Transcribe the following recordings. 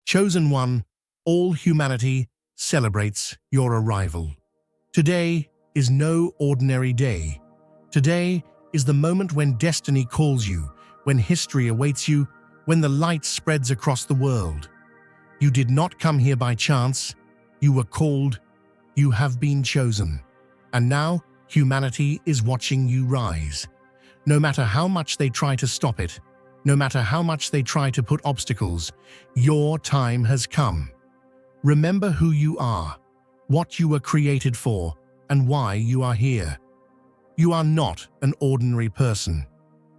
Chosen one, all humanity celebrates your arrival. Today is no ordinary day. Today is the moment when destiny calls you, when history awaits you, when the light spreads across the world. You did not come here by chance. You were called. You have been chosen. And now humanity is watching you rise. No matter how much they try to stop it, no matter how much they try to put obstacles, your time has come. Remember who you are, what you were created for, and why you are here. You are not an ordinary person.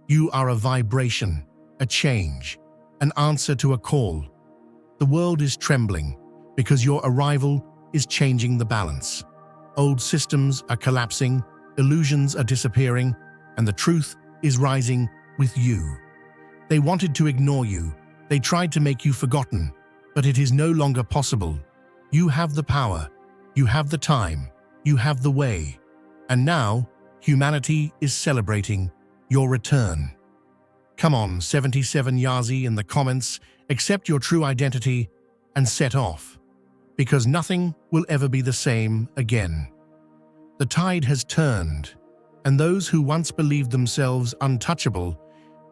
You are a vibration, a change, an answer to a call. The world is trembling because your arrival is changing the balance. Old systems are collapsing, illusions are disappearing, and the truth is rising with you. They wanted to ignore you. They tried to make you forgotten, but it is no longer possible. You have the power. You have the time. You have the way. And now, humanity is celebrating your return. Come on, 77 Yazi in the comments, accept your true identity and set off, because nothing will ever be the same again. The tide has turned, and those who once believed themselves untouchable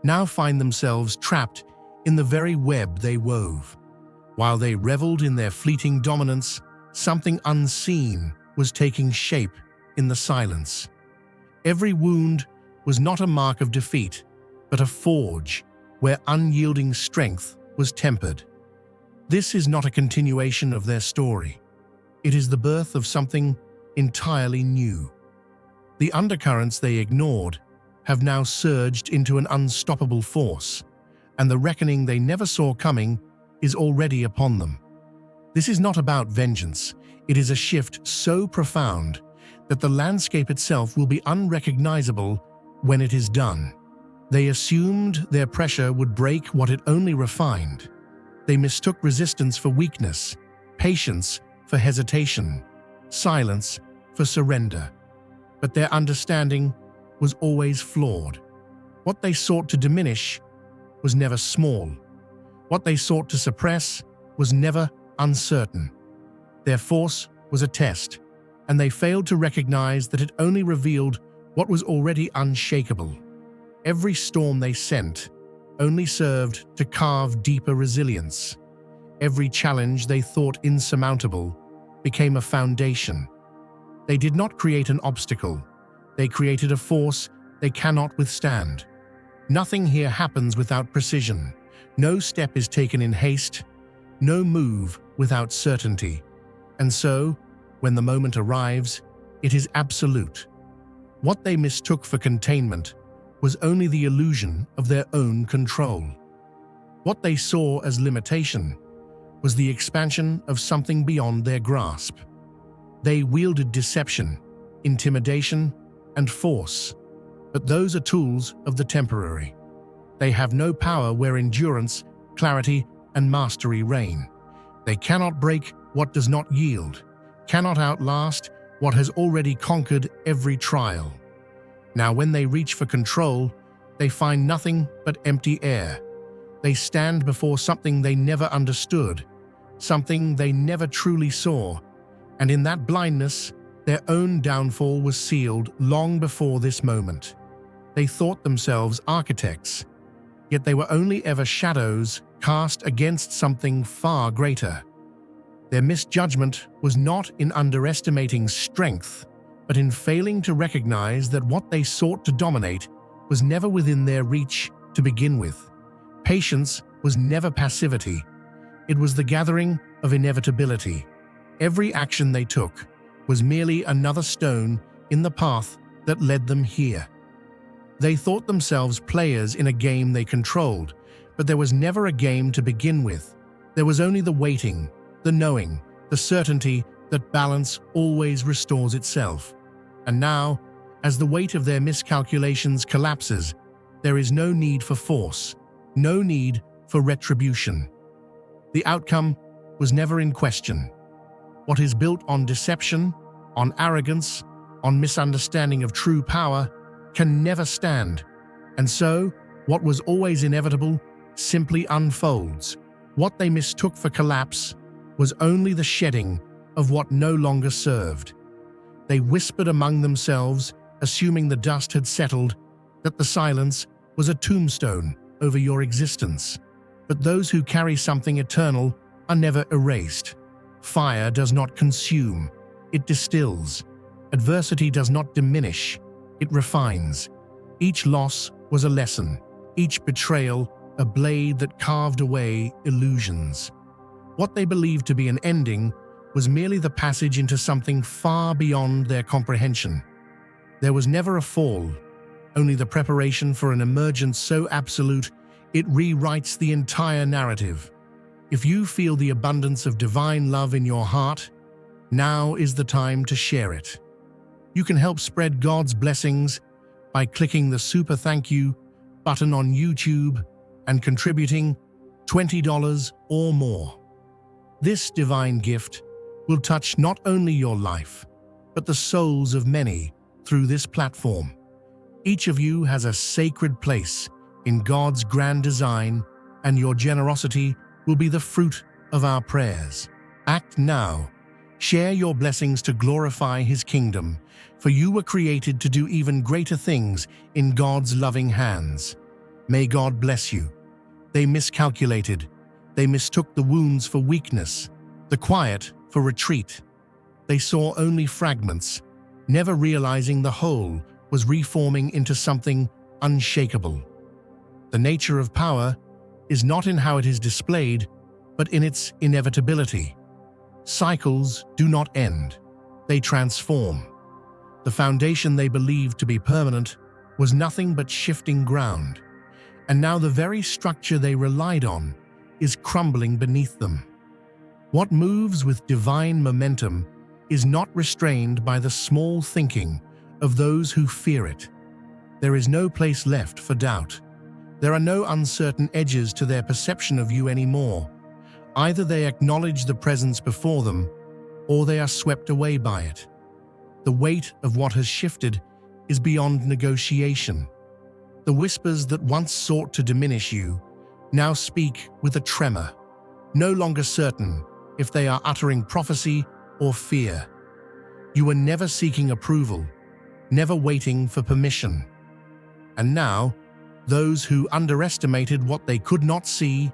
now find themselves trapped in the very web they wove. While they reveled in their fleeting dominance, something unseen was taking shape in the silence. Every wound was not a mark of defeat, but a forge where unyielding strength was tempered. This is not a continuation of their story. It is the birth of something entirely new. The undercurrents they ignored have now surged into an unstoppable force, and the reckoning they never saw coming is already upon them. This is not about vengeance. It is a shift so profound that the landscape itself will be unrecognizable when it is done. They assumed their pressure would break what it only refined. They mistook resistance for weakness, patience for hesitation, silence for surrender. But their understanding was always flawed. What they sought to diminish was never small. What they sought to suppress was never uncertain. Their force was a test, and they failed to recognize that it only revealed what was already unshakable. Every storm they sent only served to carve deeper resilience. Every challenge they thought insurmountable became a foundation. They did not create an obstacle. They created a force they cannot withstand. Nothing here happens without precision. No step is taken in haste. No move without certainty. And so, when the moment arrives, it is absolute. What they mistook for containment was only the illusion of their own control. What they saw as limitation was the expansion of something beyond their grasp. They wielded deception, intimidation, and force, but those are tools of the temporary. They have no power where endurance, clarity, and mastery reign. They cannot break what does not yield, cannot outlast what has already conquered every trial. Now, when they reach for control, they find nothing but empty air. They stand before something they never understood, something they never truly saw, and in that blindness, their own downfall was sealed long before this moment. They thought themselves architects, yet they were only ever shadows cast against something far greater. Their misjudgment was not in underestimating strength, but in failing to recognize that what they sought to dominate was never within their reach to begin with. Patience was never passivity. It was the gathering of inevitability. Every action they took was merely another stone in the path that led them here. They thought themselves players in a game they controlled, but there was never a game to begin with. There was only the waiting, the knowing, the certainty that balance always restores itself. And now, as the weight of their miscalculations collapses, there is no need for force, no need for retribution. The outcome was never in question. What is built on deception, on arrogance, on misunderstanding of true power, can never stand. And so, what was always inevitable simply unfolds, What they mistook for collapse was only the shedding of what no longer served. They whispered among themselves, assuming the dust had settled, that the silence was a tombstone over your existence. But those who carry something eternal are never erased. Fire does not consume, it distills. Adversity does not diminish, it refines. Each loss was a lesson, each betrayal a blade that carved away illusions. What they believed to be an ending was merely the passage into something far beyond their comprehension. There was never a fall, only the preparation for an emergence so absolute it rewrites the entire narrative. If you feel the abundance of divine love in your heart, now is the time to share it. You can help spread God's blessings by clicking the Super Thank You button on YouTube and contributing $20 or more. This divine gift will touch not only your life, but the souls of many through this platform. Each of you has a sacred place in God's grand design, and your generosity will be the fruit of our prayers. Act now. Share your blessings to glorify His kingdom, for you were created to do even greater things in God's loving hands. May God bless you. They miscalculated. They mistook the wounds for weakness, the quiet for retreat. They saw only fragments, never realizing the whole was reforming into something unshakable. The nature of power is not in how it is displayed, but in its inevitability. Cycles do not end, they transform. The foundation they believed to be permanent was nothing but shifting ground, and now the very structure they relied on is crumbling beneath them. What moves with divine momentum is not restrained by the small thinking of those who fear it. There is no place left for doubt. There are no uncertain edges to their perception of you anymore. Either they acknowledge the presence before them, or they are swept away by it. The weight of what has shifted is beyond negotiation. The whispers that once sought to diminish you now speak with a tremor, no longer certain if they are uttering prophecy or fear. You were never seeking approval, never waiting for permission. And now, those who underestimated what they could not see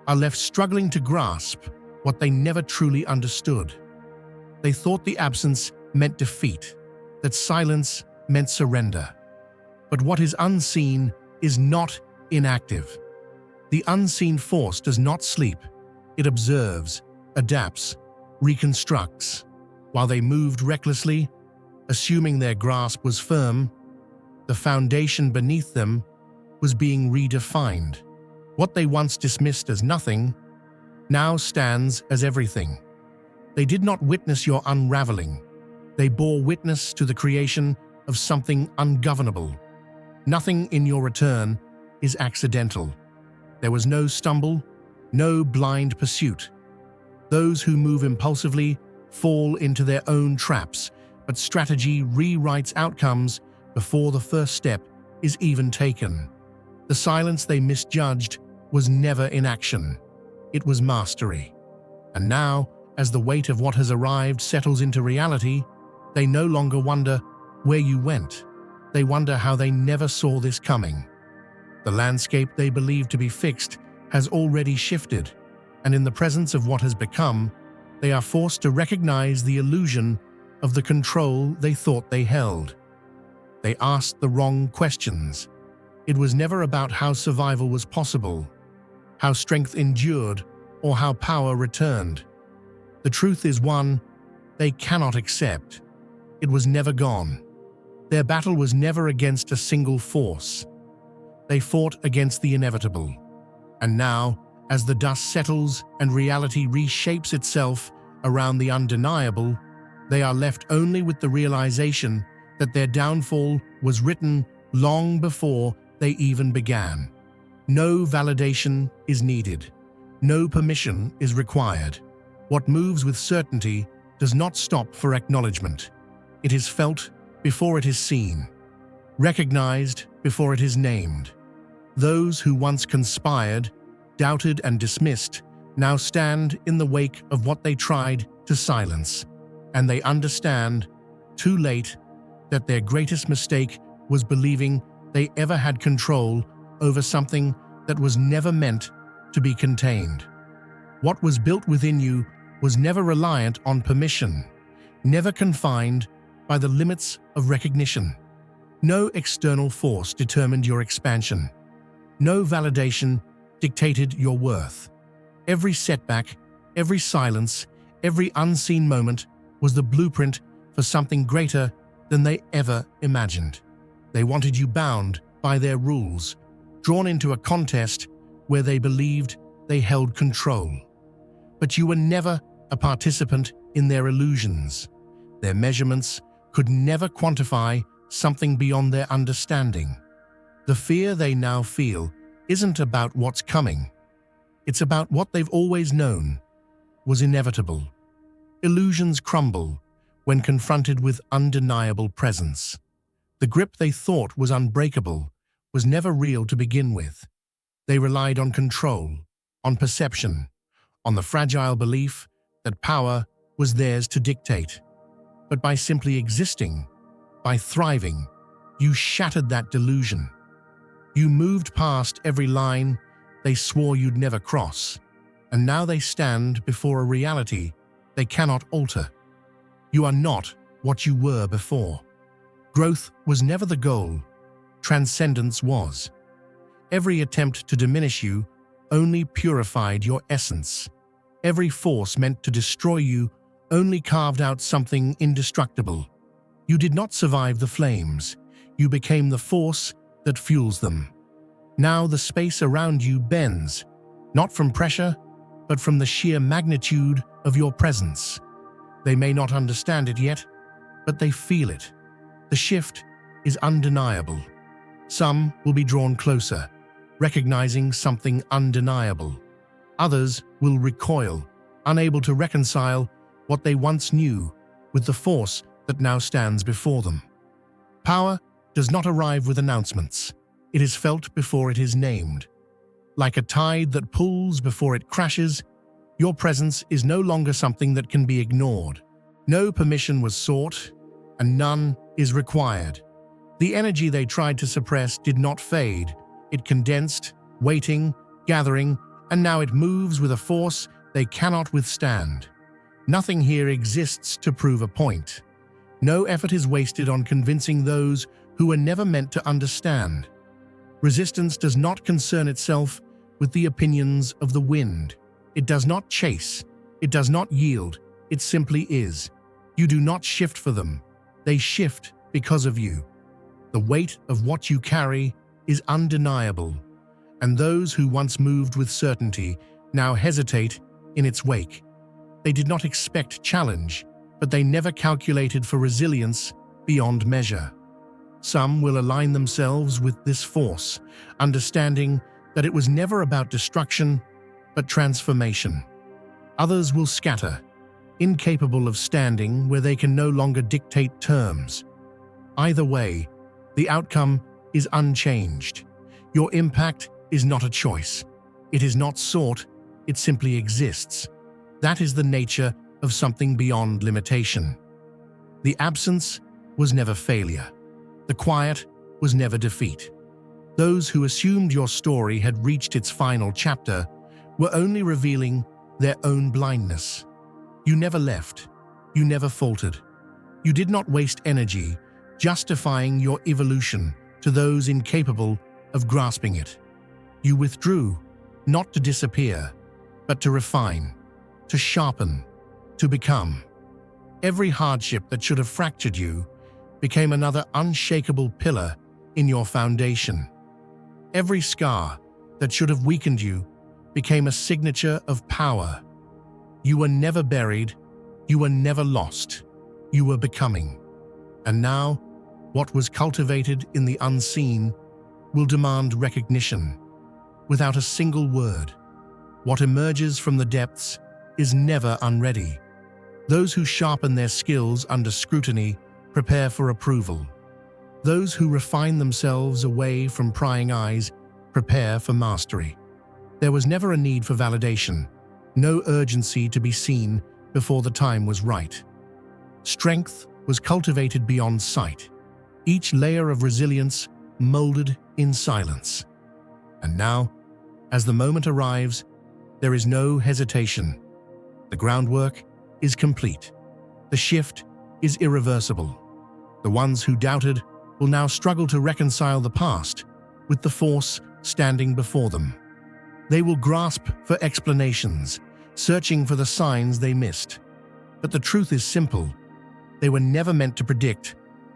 are left struggling to grasp what they never truly understood. They thought the absence meant defeat, that silence meant surrender. But what is unseen is not inactive. The unseen force does not sleep. It observes, adapts, reconstructs. While they moved recklessly, assuming their grasp was firm, the foundation beneath them was being redefined. What they once dismissed as nothing now stands as everything. They did not witness your unraveling. They bore witness to the creation of something ungovernable. Nothing in your return is accidental. There was no stumble, no blind pursuit. Those who move impulsively fall into their own traps, but strategy rewrites outcomes before the first step is even taken. The silence they misjudged was never inaction. It was mastery. And now, as the weight of what has arrived settles into reality, they no longer wonder where you went. They wonder how they never saw this coming. The landscape they believed to be fixed has already shifted, and in the presence of what has become, they are forced to recognize the illusion of the control they thought they held. They asked the wrong questions. It was never about how survival was possible, how strength endured, or how power returned. The truth is one they cannot accept. It was never gone. Their battle was never against a single force. They fought against the inevitable. And now, as the dust settles and reality reshapes itself around the undeniable, they are left only with the realization that their downfall was written long before they even began. No validation is needed. No permission is required. What moves with certainty does not stop for acknowledgement. It is felt before it is seen, recognized before it is named. Those who once conspired, doubted and dismissed now stand in the wake of what they tried to silence, and they understand, too late, that their greatest mistake was believing they ever had control over something that was never meant to be contained. What was built within you was never reliant on permission, never confined by the limits of recognition. No external force determined your expansion. No validation dictated your worth. Every setback, every silence, every unseen moment was the blueprint for something greater than they ever imagined. They wanted you bound by their rules, drawn into a contest where they believed they held control. But you were never a participant in their illusions. Their measurements could never quantify something beyond their understanding. The fear they now feel isn't about what's coming. It's about what they've always known was inevitable. Illusions crumble when confronted with undeniable presence. The grip they thought was unbreakable was never real to begin with. They relied on control, on perception, on the fragile belief that power was theirs to dictate. But by simply existing, by thriving, you shattered that delusion. You moved past every line they swore you'd never cross, and now they stand before a reality they cannot alter. You are not what you were before. Growth was never the goal. Transcendence was. Every attempt to diminish you only purified your essence. Every force meant to destroy you only carved out something indestructible. You did not survive the flames. You became the force that fuels them. Now the space around you bends, not from pressure, but from the sheer magnitude of your presence. They may not understand it yet, but they feel it. The shift is undeniable. Some will be drawn closer, recognizing something undeniable. Others will recoil, unable to reconcile what they once knew with the force that now stands before them. Power does not arrive with announcements. It is felt before it is named. Like a tide that pulls before it crashes, your presence is no longer something that can be ignored. No permission was sought, and none is required. The energy they tried to suppress did not fade. It condensed, waiting, gathering, and now it moves with a force they cannot withstand. Nothing here exists to prove a point. No effort is wasted on convincing those who were never meant to understand. Resistance does not concern itself with the opinions of the wind. It does not chase. It does not yield. It simply is. You do not shift for them. They shift because of you. The weight of what you carry is undeniable, and those who once moved with certainty now hesitate in its wake. They did not expect challenge, but they never calculated for resilience beyond measure. Some will align themselves with this force, understanding that it was never about destruction, but transformation. Others will scatter, incapable of standing where they can no longer dictate terms. Either way, the outcome is unchanged. Your impact is not a choice. It is not sought, it simply exists. That is the nature of something beyond limitation. The absence was never failure. The quiet was never defeat. Those who assumed your story had reached its final chapter were only revealing their own blindness. You never left. You never faltered. You did not waste energy justifying your evolution to those incapable of grasping it. You withdrew, not to disappear, but to refine, to sharpen, to become. Every hardship that should have fractured you became another unshakable pillar in your foundation. Every scar that should have weakened you became a signature of power. You were never buried, you were never lost, you were becoming. And now, what was cultivated in the unseen will demand recognition. Without a single word, what emerges from the depths is never unready. Those who sharpen their skills under scrutiny prepare for approval. Those who refine themselves away from prying eyes prepare for mastery. There was never a need for validation. no urgency to be seen before the time was right. Strength was cultivated beyond sight, each layer of resilience molded in silence. And now, as the moment arrives, there is no hesitation. The groundwork is complete. The shift is irreversible. The ones who doubted will now struggle to reconcile the past with the force standing before them. They will grasp for explanations, searching for the signs they missed. But the truth is simple. They were never meant to predict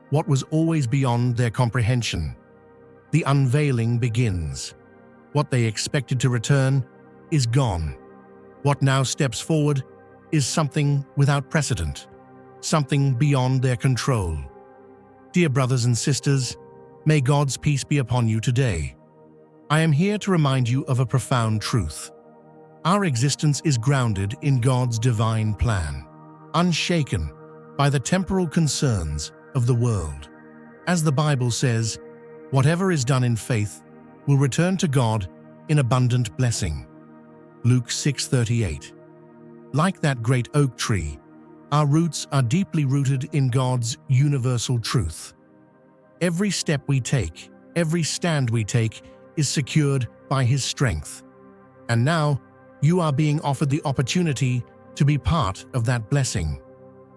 what was always beyond their comprehension. The unveiling begins. What they expected to return is gone. What now steps forward is something without precedent, something beyond their control. Dear brothers and sisters, may God's peace be upon you today. I am here to remind you of a profound truth. Our existence is grounded in God's divine plan, unshaken by the temporal concerns of the world. As the Bible says, whatever is done in faith will return to God in abundant blessing. Luke 6:38. Like that great oak tree, our roots are deeply rooted in God's universal truth. Every step we take, every stand we take, is secured by His strength. And now, you are being offered the opportunity to be part of that blessing.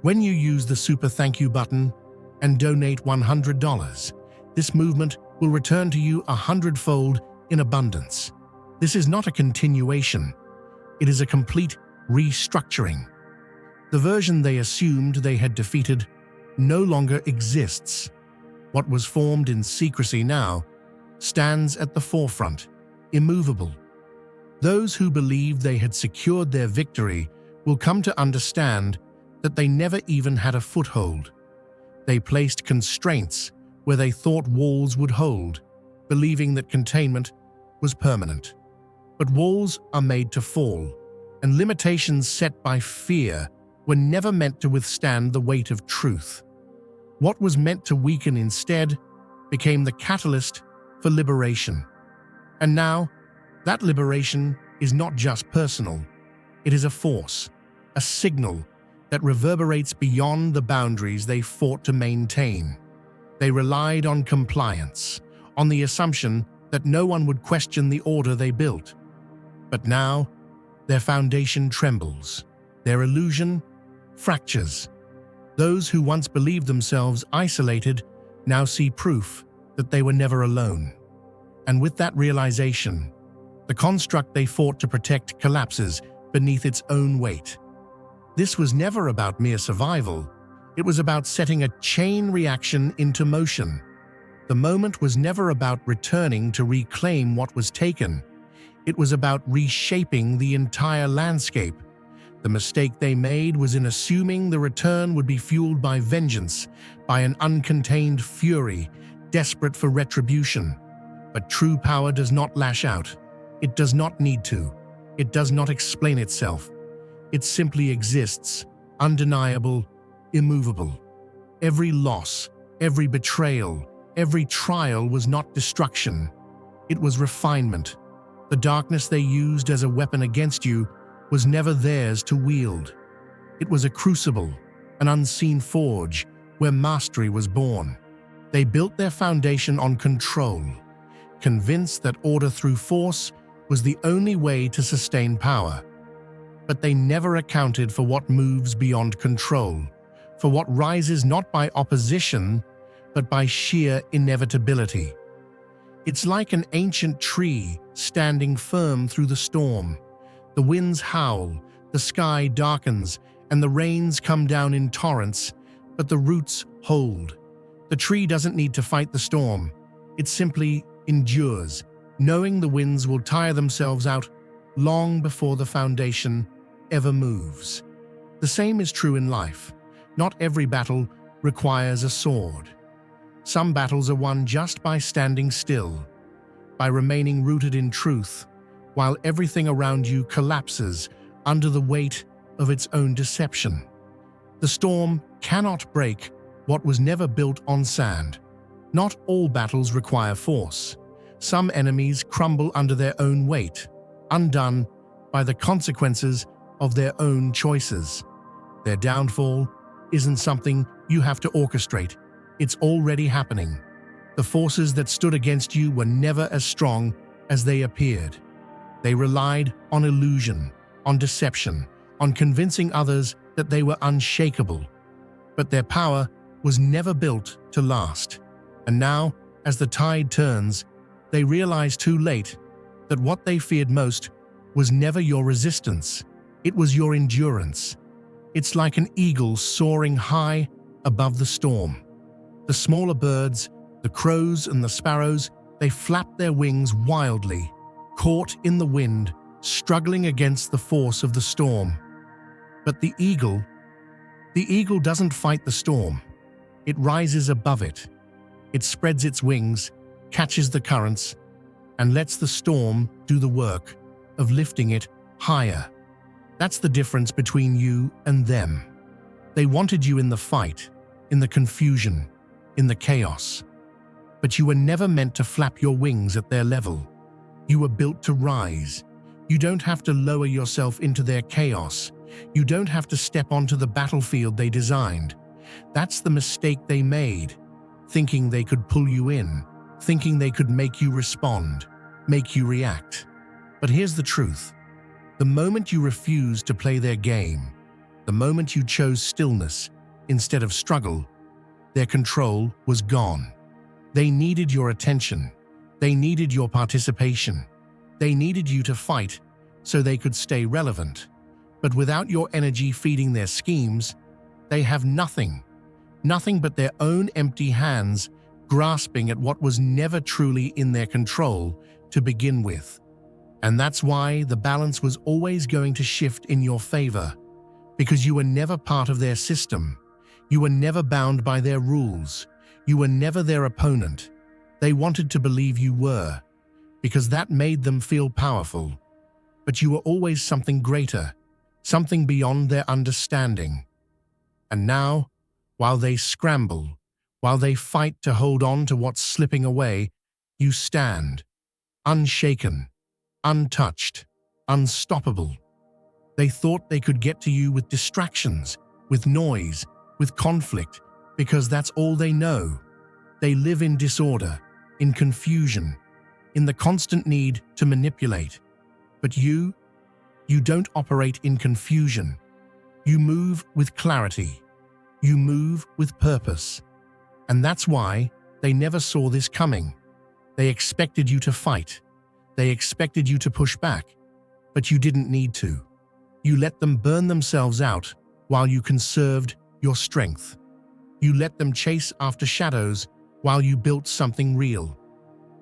When you use the Super Thank You button and donate $100, this movement will return to you 100-fold in abundance. This is not a continuation. It is a complete restructuring. The version they assumed they had defeated no longer exists. What was formed in secrecy now stands at the forefront, immovable. Those who believed they had secured their victory will come to understand that they never even had a foothold. They placed constraints where they thought walls would hold, believing that containment was permanent. But walls are made to fall, and limitations set by fear were never meant to withstand the weight of truth. What was meant to weaken instead became the catalyst for liberation. And now, that liberation is not just personal. It is a force, a signal that reverberates beyond the boundaries they fought to maintain. They relied on compliance, on the assumption that no one would question the order they built. But now, their foundation trembles, their illusion fractures. Those who once believed themselves isolated now see proof that they were never alone. And with that realization, the construct they fought to protect collapses beneath its own weight. This was never about mere survival. It was about setting a chain reaction into motion. The moment was never about returning to reclaim what was taken. It was about reshaping the entire landscape. The mistake they made was in assuming the return would be fueled by vengeance, by an uncontained fury, desperate for retribution. But true power does not lash out. It does not need to. It does not explain itself. It simply exists, undeniable, immovable. Every loss, every betrayal, every trial was not destruction. It was refinement. The darkness they used as a weapon against you was never theirs to wield. It was a crucible, an unseen forge where mastery was born. They built their foundation on control, convinced that order through force was the only way to sustain power. But they never accounted for what moves beyond control, for what rises not by opposition, but by sheer inevitability. It's like an ancient tree standing firm through the storm. The winds howl, the sky darkens, and the rains come down in torrents, but the roots hold. The tree doesn't need to fight the storm. It simply endures, knowing the winds will tire themselves out long before the foundation ever moves. The same is true in life. Not every battle requires a sword. Some battles are won just by standing still, by remaining rooted in truth, while everything around you collapses under the weight of its own deception. The storm cannot break what was never built on sand. Not all battles require force. Some enemies crumble under their own weight, undone by the consequences of their own choices. Their downfall isn't something you have to orchestrate. It's already happening. The forces that stood against you were never as strong as they appeared. They relied on illusion, on deception, on convincing others that they were unshakable. But their power was never built to last. And now, as the tide turns, they realize too late that what they feared most was never your resistance. It was your endurance. It's like an eagle soaring high above the storm. The smaller birds, the crows and the sparrows, they flap their wings wildly, caught in the wind, struggling against the force of the storm. But the eagle doesn't fight the storm. It rises above it. It spreads its wings, catches the currents, and lets the storm do the work of lifting it higher. That's the difference between you and them. They wanted you in the fight, in the confusion, in the chaos. But you were never meant to flap your wings at their level. You were built to rise. You don't have to lower yourself into their chaos. You don't have to step onto the battlefield they designed. That's the mistake they made, thinking they could pull you in, thinking they could make you respond, make you react. But here's the truth. The moment you refused to play their game, the moment you chose stillness instead of struggle, their control was gone. They needed your attention. They needed your participation. They needed you to fight so they could stay relevant. But without your energy feeding their schemes, they have nothing but their own empty hands grasping at what was never truly in their control to begin with. And that's why the balance was always going to shift in your favor, because you were never part of their system. You were never bound by their rules. You were never their opponent. They wanted to believe you were, because that made them feel powerful. But you were always something greater, something beyond their understanding. And now, while they scramble, while they fight to hold on to what's slipping away, you stand, unshaken, untouched, unstoppable. They thought they could get to you with distractions, with noise, with conflict, because that's all they know. They live in disorder, in confusion, in the constant need to manipulate. But you don't operate in confusion. You move with clarity. You move with purpose. And that's why they never saw this coming. They expected you to fight. They expected you to push back. But you didn't need to. You let them burn themselves out while you conserved your strength. You let them chase after shadows while you built something real.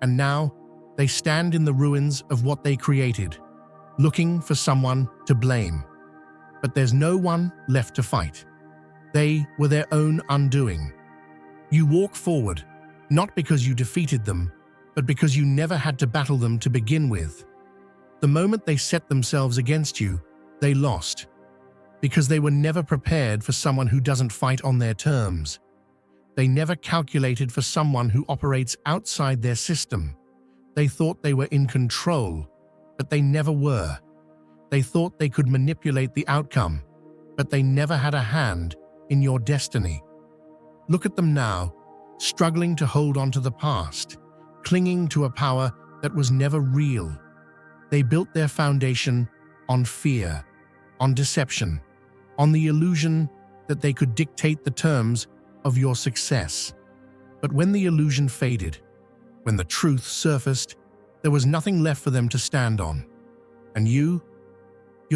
And now they stand in the ruins of what they created, looking for someone to blame. But there's no one left to fight. They were their own undoing. You walk forward, not because you defeated them, but because you never had to battle them to begin with. The moment they set themselves against you, they lost, because they were never prepared for someone who doesn't fight on their terms. They never calculated for someone who operates outside their system. They thought they were in control, but they never were. They thought they could manipulate the outcome, but they never had a hand in your destiny. Look at them now, struggling to hold on to the past, clinging to a power that was never real. They built their foundation on fear, on deception, on the illusion that they could dictate the terms of your success. But when the illusion faded, when the truth surfaced, there was nothing left for them to stand on. And you're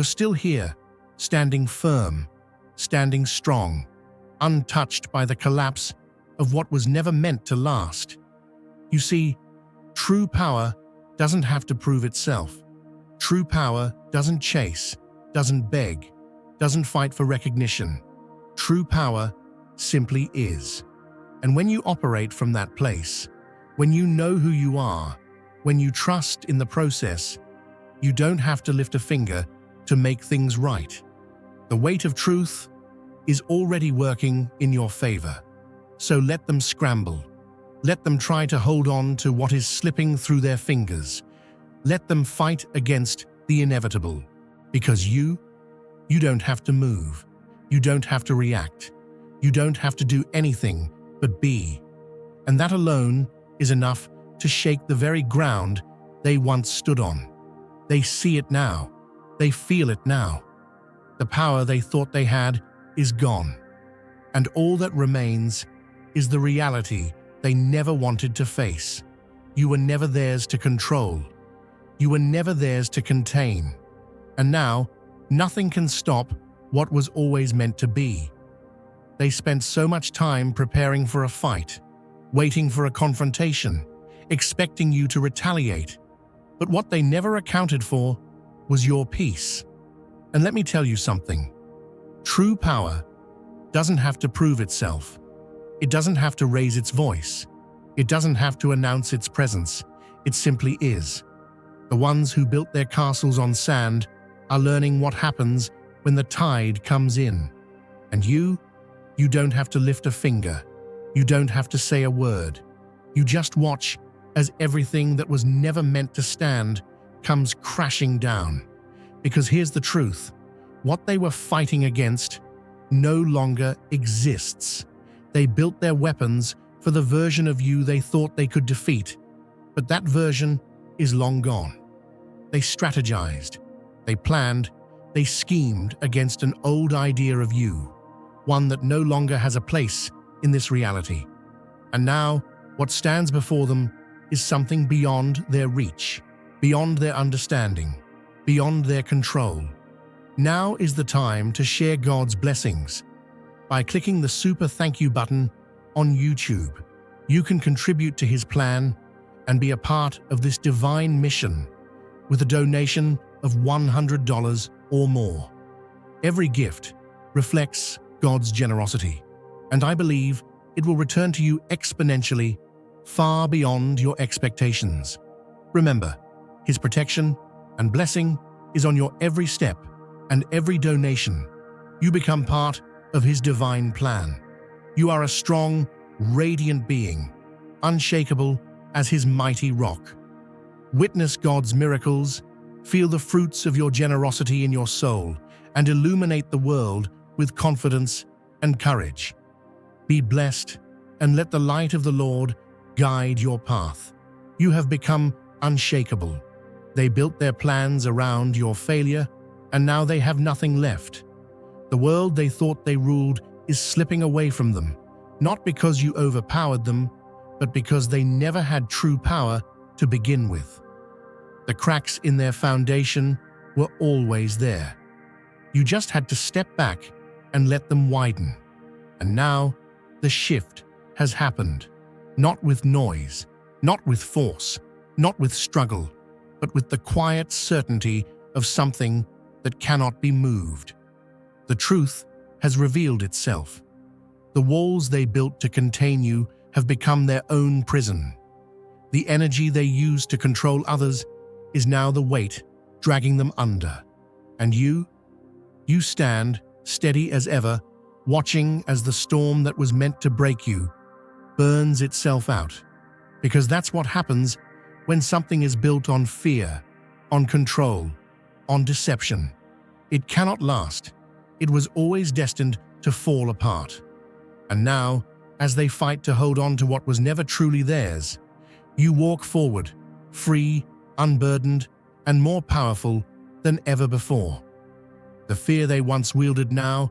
still here, standing firm, standing strong, untouched by the collapse of what was never meant to last. You see, true power doesn't have to prove itself. True power doesn't chase, doesn't beg, doesn't fight for recognition. True power simply is. And when you operate from that place, when you know who you are, when you trust in the process, you don't have to lift a finger to make things right. The weight of truth is already working in your favor. So let them scramble. Let them try to hold on to what is slipping through their fingers. Let them fight against the inevitable. Because you don't have to move. You don't have to react. You don't have to do anything but be. And that alone is enough to shake the very ground they once stood on. They see it now. They feel it now. The power they thought they had is gone. And all that remains is the reality they never wanted to face. You were never theirs to control. You were never theirs to contain. And now, nothing can stop what was always meant to be. They spent so much time preparing for a fight, waiting for a confrontation, expecting you to retaliate. But what they never accounted for was your peace. And let me tell you something. True power doesn't have to prove itself. It doesn't have to raise its voice. It doesn't have to announce its presence. It simply is. The ones who built their castles on sand are learning what happens when the tide comes in. And you don't have to lift a finger. You don't have to say a word. You just watch as everything that was never meant to stand comes crashing down. Because here's the truth. What they were fighting against no longer exists. They built their weapons for the version of you they thought they could defeat, but that version is long gone. They strategized, they planned, they schemed against an old idea of you, one that no longer has a place in this reality. And now, what stands before them is something beyond their reach, beyond their understanding, beyond their control. Now is the time to share God's blessings. By clicking the super thank you button on YouTube, you can contribute to His plan and be a part of this divine mission with a donation of $100 or more. Every gift reflects God's generosity, and I believe it will return to you exponentially, far beyond your expectations. Remember, His protection and blessing is on your every step and every donation. You become part of His divine plan. You are a strong, radiant being, unshakable as His mighty rock. Witness God's miracles, feel the fruits of your generosity in your soul, and illuminate the world with confidence and courage. Be blessed, and let the light of the Lord guide your path. You have become unshakable. They built their plans around your failure, and now they have nothing left. The world they thought they ruled is slipping away from them, not because you overpowered them, but because they never had true power to begin with. The cracks in their foundation were always there. You just had to step back and let them widen. And now, the shift has happened. Not with noise, not with force, not with struggle, but with the quiet certainty of something that cannot be moved. The truth has revealed itself. The walls they built to contain you have become their own prison. The energy they used to control others is now the weight dragging them under. And you stand steady as ever, watching as the storm that was meant to break you burns itself out. Because that's what happens when something is built on fear, on control, on deception. It cannot last. It was always destined to fall apart. And now, as they fight to hold on to what was never truly theirs, you walk forward, free, unburdened, and more powerful than ever before. The fear they once wielded now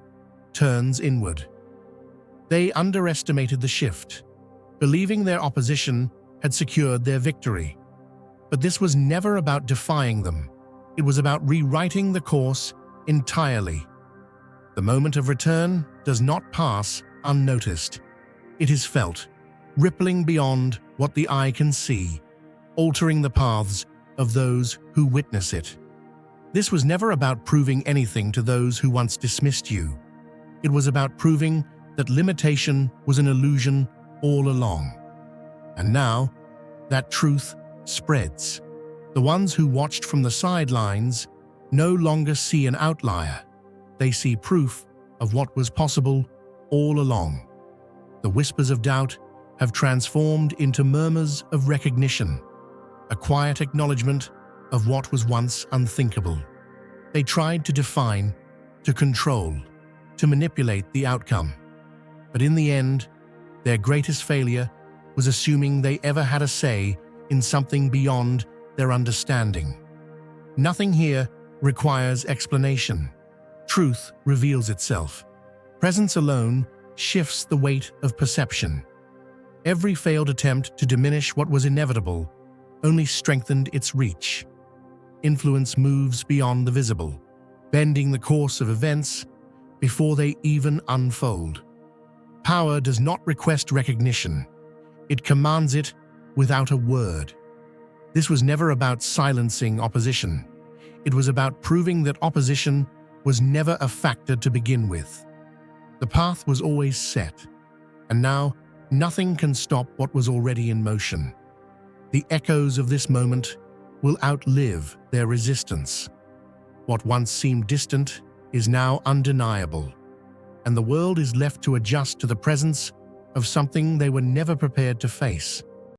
turns inward. They underestimated the shift, believing their opposition had secured their victory. But this was never about defying them. It was about rewriting the course entirely. The moment of return does not pass unnoticed. It is felt, rippling beyond what the eye can see, altering the paths of those who witness it. This was never about proving anything to those who once dismissed you. It was about proving that limitation was an illusion all along. And now, that truth spreads. The ones who watched from the sidelines no longer see an outlier. They see proof of what was possible all along. The whispers of doubt have transformed into murmurs of recognition, a quiet acknowledgement of what was once unthinkable. They tried to define, to control, to manipulate the outcome. But in the end, their greatest failure was assuming they ever had a say in something beyond their understanding. Nothing here requires explanation. Truth reveals itself. Presence alone shifts the weight of perception. Every failed attempt to diminish what was inevitable only strengthened its reach. Influence moves beyond the visible, bending the course of events before they even unfold. Power does not request recognition. It commands it without a word. This was never about silencing opposition. It was about proving that opposition was never a factor to begin with. The path was always set, and now nothing can stop what was already in motion. The echoes of this moment will outlive their resistance. What once seemed distant is now undeniable, and the world is left to adjust to the presence of something they were never prepared to face.